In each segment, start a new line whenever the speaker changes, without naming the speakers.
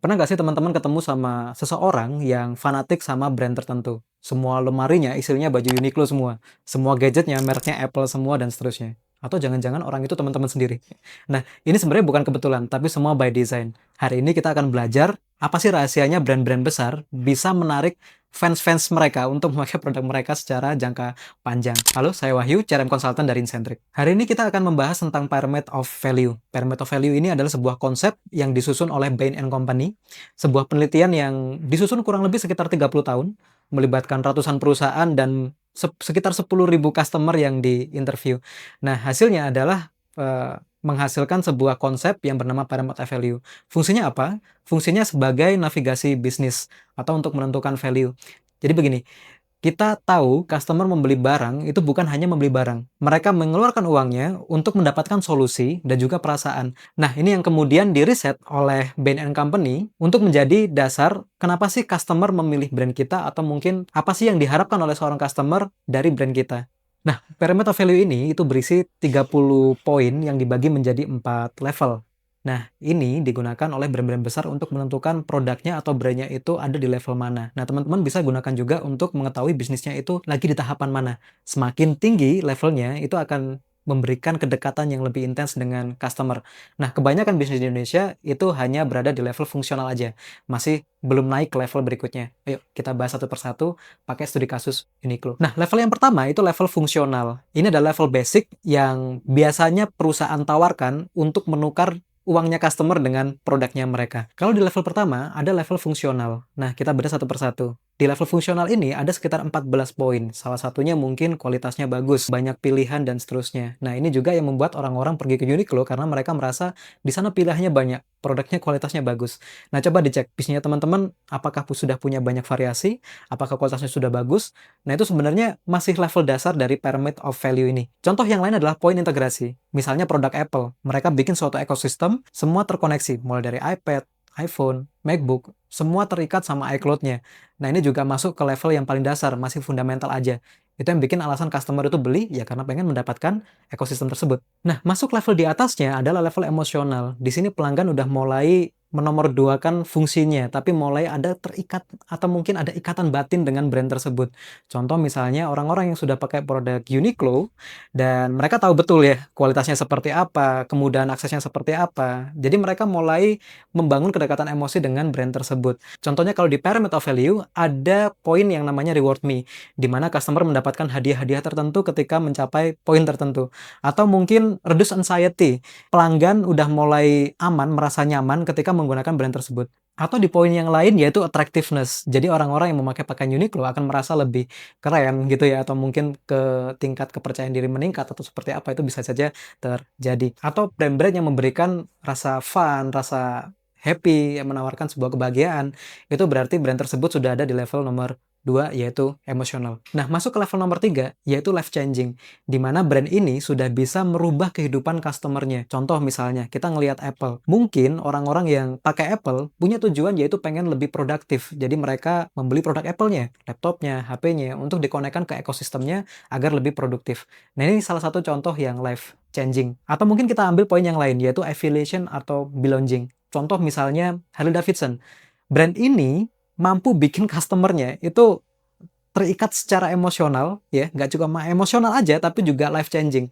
Pernah nggak sih teman-teman ketemu sama seseorang yang fanatik sama brand tertentu? Semua lemarinya isinya baju Uniqlo semua. Semua gadgetnya mereknya Apple semua dan seterusnya. Atau jangan-jangan orang itu teman-teman sendiri. Nah, ini sebenarnya bukan kebetulan, tapi semua by design. Hari ini kita akan belajar apa sih rahasianya brand-brand besar bisa menarik fans-fans mereka untuk memakai produk mereka secara jangka panjang. Halo, saya Wahyu, CRM Consultant dari Incentric. Hari ini kita akan membahas tentang Pyramid of Value. Pyramid of Value ini adalah sebuah konsep yang disusun oleh Bain & Company, sebuah penelitian yang disusun kurang lebih sekitar 30 tahun, melibatkan ratusan perusahaan dan sekitar 10.000 customer yang diinterview. Nah, hasilnya adalah menghasilkan sebuah konsep yang bernama Pyramid of Value. Fungsinya apa? Fungsinya sebagai navigasi bisnis atau untuk menentukan value. Jadi begini, kita tahu customer membeli barang itu bukan hanya membeli barang. Mereka mengeluarkan uangnya untuk mendapatkan solusi dan juga perasaan. Nah, ini yang kemudian diriset oleh Bain & Company untuk menjadi dasar kenapa sih customer memilih brand kita atau mungkin apa sih yang diharapkan oleh seorang customer dari brand kita. Nah, Pyramid of Value ini itu berisi 30 poin yang dibagi menjadi 4 level. Nah, ini digunakan oleh brand-brand besar untuk menentukan produknya atau brandnya itu ada di level mana. Nah, teman-teman bisa gunakan juga untuk mengetahui bisnisnya itu lagi di tahapan mana. Semakin tinggi levelnya, itu akan memberikan kedekatan yang lebih intens dengan customer. Nah, kebanyakan bisnis di Indonesia itu hanya berada di level fungsional aja. Masih belum naik ke level berikutnya. Ayo, kita bahas satu persatu pakai studi kasus Uniqlo. Nah, level yang pertama itu level fungsional. Ini adalah level basic yang biasanya perusahaan tawarkan untuk menukar uangnya customer dengan produknya mereka. Kalau di level pertama, ada level fungsional. Nah, kita bedah satu persatu. Di level fungsional ini ada sekitar 14 poin. Salah satunya mungkin kualitasnya bagus, banyak pilihan, dan seterusnya. Nah, ini juga yang membuat orang-orang pergi ke Uniqlo karena mereka merasa di sana pilihannya banyak, produknya kualitasnya bagus. Nah, coba dicek bisnisnya teman-teman, apakah sudah punya banyak variasi, apakah kualitasnya sudah bagus. Nah, itu sebenarnya masih level dasar dari Pyramid of Value ini. Contoh yang lain adalah poin integrasi. Misalnya produk Apple, mereka bikin suatu ekosistem, semua terkoneksi, mulai dari iPad, iPhone, MacBook, semua terikat sama iCloud-nya. Nah, ini juga masuk ke level yang paling dasar, masih fundamental aja. Itu yang bikin alasan customer itu beli, ya karena pengen mendapatkan ekosistem tersebut. Nah, masuk level di atasnya adalah level emosional. Di sini pelanggan udah mulai menomorduakan fungsinya, tapi mulai ada terikat atau mungkin ada ikatan batin dengan brand tersebut. Contoh misalnya orang-orang yang sudah pakai produk Uniqlo, dan mereka tahu betul ya kualitasnya seperti apa, kemudahan aksesnya seperti apa. Jadi mereka mulai membangun kedekatan emosi dengan brand tersebut. Contohnya kalau di Pyramid of Value, ada poin yang namanya Reward Me, di mana customer mendapatkan hadiah-hadiah tertentu ketika mencapai poin tertentu. Atau mungkin Reduce Anxiety, pelanggan udah mulai aman, merasa nyaman ketika menggunakan brand tersebut. Atau di poin yang lain yaitu attractiveness. Jadi orang-orang yang memakai pakaian Uniqlo akan merasa lebih keren gitu ya, atau mungkin tingkat kepercayaan diri meningkat atau seperti apa, itu bisa saja terjadi. Atau brand-brand yang memberikan rasa fun, rasa happy, yang menawarkan sebuah kebahagiaan, itu berarti brand tersebut sudah ada di level nomor 2, yaitu emosional. Nah, masuk ke level nomor 3, yaitu life changing, di mana brand ini sudah bisa merubah kehidupan customer-nya. Contoh misalnya, kita ngelihat Apple. Mungkin orang-orang yang pakai Apple punya tujuan yaitu pengen lebih produktif. Jadi mereka membeli produk Apple-nya, laptopnya, HP-nya, untuk dikonekkan ke ekosistemnya agar lebih produktif. Nah, ini salah satu contoh yang life changing. Atau mungkin kita ambil poin yang lain, yaitu affiliation atau belonging. Contoh misalnya Harley Davidson. Brand ini mampu bikin customer-nya itu terikat secara emosional, ya, nggak cuma emosional aja, tapi juga life changing.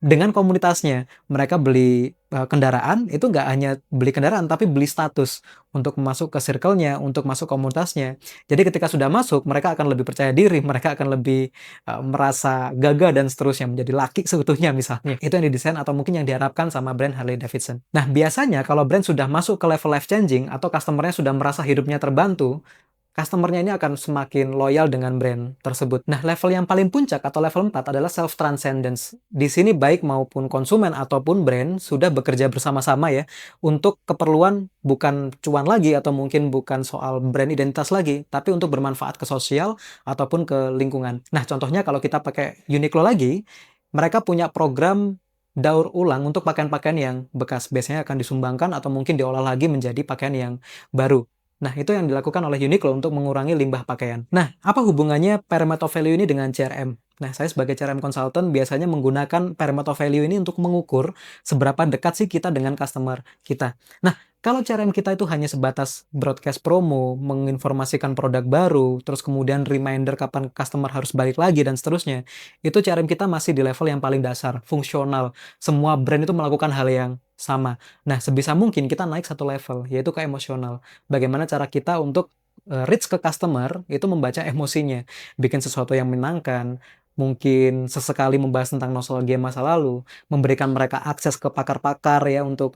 Dengan komunitasnya, mereka beli kendaraan, itu nggak hanya beli kendaraan, tapi beli status untuk masuk ke circle-nya, untuk masuk komunitasnya. Jadi ketika sudah masuk, mereka akan lebih percaya diri, mereka akan lebih merasa gagah dan seterusnya, menjadi laki seutuhnya misalnya. Itu yang didesain atau mungkin yang diharapkan sama brand Harley Davidson. Nah, biasanya kalau brand sudah masuk ke level life changing atau customer-nya sudah merasa hidupnya terbantu, customer-nya ini akan semakin loyal dengan brand tersebut. Nah, level yang paling puncak atau level 4 adalah self-transcendence. Di sini baik maupun konsumen ataupun brand sudah bekerja bersama-sama ya, untuk keperluan bukan cuan lagi atau mungkin bukan soal brand identitas lagi, tapi untuk bermanfaat ke sosial ataupun ke lingkungan. Nah, contohnya kalau kita pakai Uniqlo lagi, mereka punya program daur ulang untuk pakaian-pakaian yang bekas. Biasanya akan disumbangkan atau mungkin diolah lagi menjadi pakaian yang baru. Nah, itu yang dilakukan oleh Uniqlo untuk mengurangi limbah pakaian. Nah, apa hubungannya Pyramid of Value ini dengan CRM? Nah, saya sebagai CRM consultant biasanya menggunakan Pyramid of Value ini untuk mengukur seberapa dekat sih kita dengan customer kita. Nah, Kalau CRM kita itu hanya sebatas broadcast promo, menginformasikan produk baru, terus kemudian reminder kapan customer harus balik lagi dan seterusnya, itu CRM kita masih di level yang paling dasar, fungsional. Semua brand itu melakukan hal yang sama. Nah, sebisa mungkin kita naik satu level, yaitu ke emosional. Bagaimana cara kita untuk reach ke customer itu membaca emosinya, bikin sesuatu yang menyenangkan, mungkin sesekali membahas tentang nostalgia masa lalu, memberikan mereka akses ke pakar-pakar ya untuk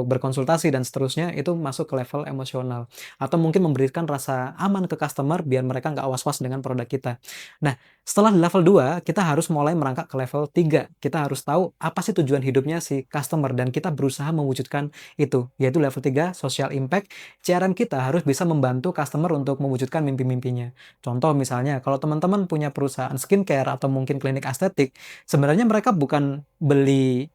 berkonsultasi dan seterusnya, itu masuk ke level emosional. Atau mungkin memberikan rasa aman ke customer biar mereka nggak was-was dengan produk kita. Nah, setelah di level 2, kita harus mulai merangkak ke level 3. Kita harus tahu apa sih tujuan hidupnya si customer dan kita berusaha mewujudkan itu, yaitu level 3, social impact. CRM kita harus bisa membantu customer untuk mewujudkan mimpi-mimpinya. Contoh misalnya, kalau teman-teman punya perusahaan skincare atau mungkin klinik estetik, sebenarnya mereka bukan beli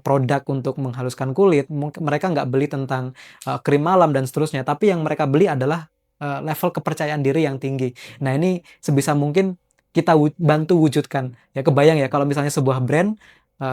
produk untuk menghaluskan kulit, mereka nggak beli tentang krim malam dan seterusnya, tapi yang mereka beli adalah level kepercayaan diri yang tinggi. Nah, ini sebisa mungkin kita bantu wujudkan. Ya, kebayang ya kalau misalnya sebuah brand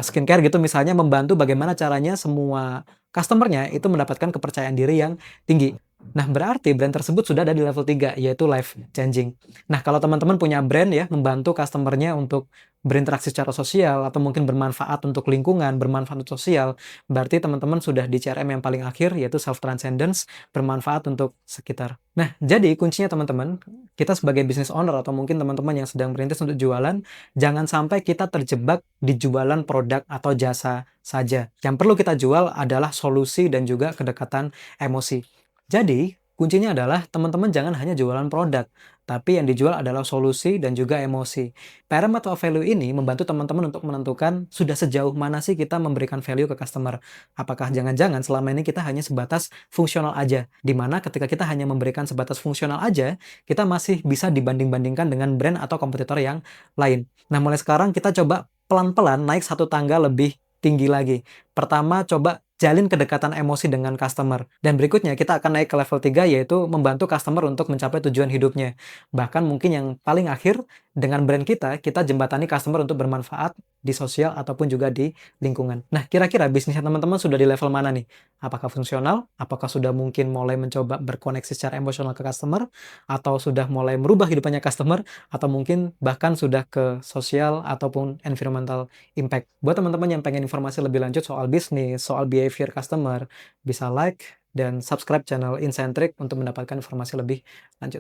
skincare gitu misalnya membantu bagaimana caranya semua customer-nya itu mendapatkan kepercayaan diri yang tinggi. Nah, berarti brand tersebut sudah ada di level 3, yaitu life changing. Nah, kalau teman-teman punya brand ya, membantu customer-nya untuk berinteraksi secara sosial, atau mungkin bermanfaat untuk lingkungan, bermanfaat untuk sosial, berarti teman-teman sudah di CRM yang paling akhir, yaitu self-transcendence, bermanfaat untuk sekitar. Nah, jadi kuncinya teman-teman, kita sebagai business owner, atau mungkin teman-teman yang sedang merintis untuk jualan, jangan sampai kita terjebak di jualan produk atau jasa saja. Yang perlu kita jual adalah solusi dan juga kedekatan emosi. Jadi, kuncinya adalah teman-teman jangan hanya jualan produk, tapi yang dijual adalah solusi dan juga emosi. PRM atau value ini membantu teman-teman untuk menentukan sudah sejauh mana sih kita memberikan value ke customer. Apakah jangan-jangan selama ini kita hanya sebatas fungsional aja, di mana ketika kita hanya memberikan sebatas fungsional aja, kita masih bisa dibanding-bandingkan dengan brand atau kompetitor yang lain. Nah, mulai sekarang kita coba pelan-pelan naik satu tangga lebih tinggi lagi. Pertama, coba jalin kedekatan emosi dengan customer. Dan berikutnya kita akan naik ke level 3, yaitu membantu customer untuk mencapai tujuan hidupnya. Bahkan mungkin yang paling akhir, dengan brand kita jembatani customer untuk bermanfaat di sosial ataupun juga di lingkungan. Nah, kira-kira bisnisnya teman-teman sudah di level mana nih? Apakah fungsional? Apakah sudah mungkin mulai mencoba berkoneksi secara emosional ke customer? Atau sudah mulai merubah hidupannya customer? Atau mungkin bahkan sudah ke sosial ataupun environmental impact? Buat teman-teman yang pengen informasi lebih lanjut soal bisnis, soal behavior customer, bisa like dan subscribe channel Incentric untuk mendapatkan informasi lebih lanjut.